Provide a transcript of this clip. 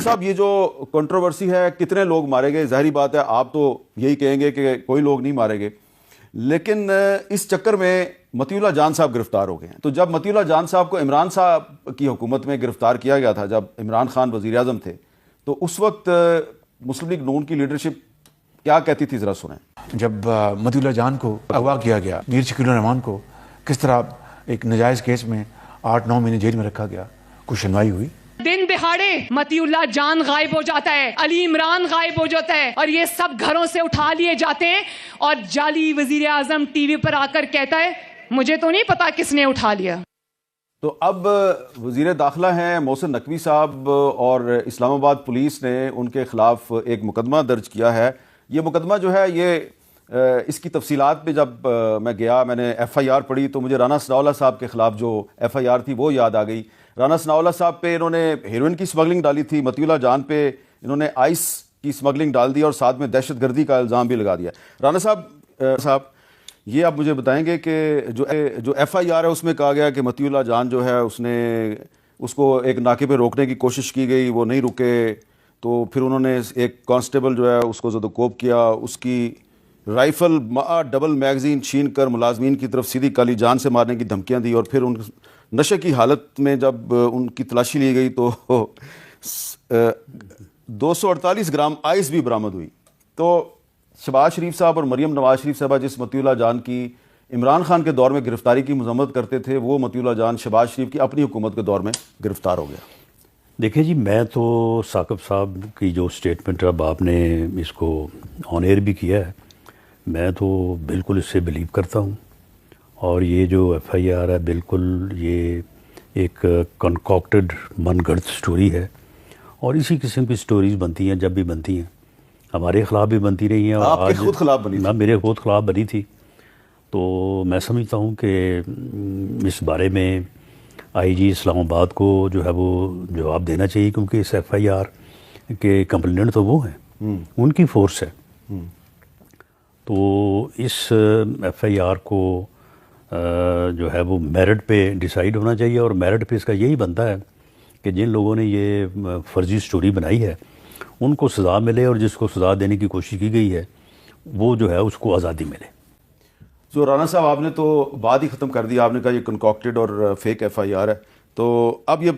صاحب یہ جو کنٹروورسی ہے کتنے لوگ مارے گئے، ظاہری بات ہے آپ تو یہی کہیں گے کہ کوئی لوگ نہیں مارے گئے، لیکن اس چکر میں مطیع اللہ جان صاحب گرفتار ہو گئے ہیں۔ تو جب مطیع اللہ جان صاحب کو عمران صاحب کی حکومت میں گرفتار کیا گیا تھا، جب عمران خان وزیر اعظم تھے، تو اس وقت مسلم لیگ نون کی لیڈرشپ کیا کہتی تھی، ذرا سنیں۔ جب مطیع اللہ جان کو اغوا کیا گیا، میر شکیل الرحمان کو کس طرح ایک ناجائز کیس میں 8-9 مہینے جیل میں رکھا گیا، کچھ سنوائی ہوئی؟ دن دہاڑے مطیع اللہ جان غائب ہو جاتا ہے، علی عمران غائب ہو جاتا ہے، اور یہ سب گھروں سے اٹھا لیے جاتے ہیں، اور جعلی وزیر اعظم ٹی وی پر آ کر کہتا ہے مجھے تو نہیں پتا کس نے اٹھا لیا۔ تو اب وزیر داخلہ ہیں محسن نقوی صاحب، اور اسلام آباد پولیس نے ان کے خلاف ایک مقدمہ درج کیا ہے۔ یہ مقدمہ جو ہے یہ اس کی تفصیلات پہ جب میں گیا، میں نے ایف آئی آر پڑھی تو مجھے رانا ثناءاللہ صاحب کے خلاف جو ایف آئی آر تھی وہ یاد آ گئی۔ رانا ثناءاللہ صاحب پہ انہوں نے ہیروئن کی سمگلنگ ڈالی تھی، مطیع اللہ جان پہ انہوں نے آئس کی سمگلنگ ڈال دی اور ساتھ میں دہشت گردی کا الزام بھی لگا دیا۔ رانا صاحب یہ آپ مجھے بتائیں گے کہ جو ایف آئی آر ہے اس میں کہا گیا کہ مطیع اللہ جان جو ہے اس کو ایک ناکے پہ روکنے کی کوشش کی گئی، وہ نہیں رکے، تو پھر انہوں نے ایک کانسٹیبل جو ہے اس کو زد و کوب کیا، اس کی رائفل ڈبل میگزین چھین کر ملازمین کی طرف سیدھی کالی جان سے مارنے کی دھمکیاں دی، اور پھر ان نشے کی حالت میں جب ان کی تلاشی لی گئی تو 248 گرام آئس بھی برآمد ہوئی۔ تو شہباز شریف صاحب اور مریم نواز شریف صاحبہ جس مطیع اللہ جان کی عمران خان کے دور میں گرفتاری کی مذمت کرتے تھے، وہ مطیع اللہ جان شہباز شریف کی اپنی حکومت کے دور میں گرفتار ہو گیا۔ دیکھیں جی، میں تو ثاقب صاحب کی جو سٹیٹمنٹ اب آپ نے اس کو آن ایئر بھی کیا ہے، میں تو بالکل اس سے بلیو کرتا ہوں، اور یہ جو ایف آئی آر ہے بالکل یہ ایک کنکاکٹڈ من گھڑت سٹوری ہے، اور اسی قسم کی سٹوریز بنتی ہیں جب بھی بنتی ہیں، ہمارے خلاف بھی بنتی رہی ہیں، اور آپ کے خود خلاف بنی تھی؟ میرے خود خلاف بنی تھی۔ تو میں سمجھتا ہوں کہ اس بارے میں آئی جی اسلام آباد کو جو ہے وہ جواب دینا چاہیے، کیونکہ اس ایف آئی آر کے کمپلینٹ تو وہ ہیں، ان کی فورس ہے۔ تو اس ایف آئی آر کو جو ہے وہ میرٹ پہ ڈیسائیڈ ہونا چاہیے، اور میرٹ پہ اس کا یہی بنتا ہے کہ جن لوگوں نے یہ فرضی سٹوری بنائی ہے ان کو سزا ملے، اور جس کو سزا دینے کی کوشش کی گئی ہے وہ جو ہے اس کو آزادی ملے۔ جو رانا صاحب آپ نے تو بات ہی ختم کر دی، آپ نے کہا یہ کنکاکٹڈ اور فیک ایف آئی آر ہے، تو اب یہ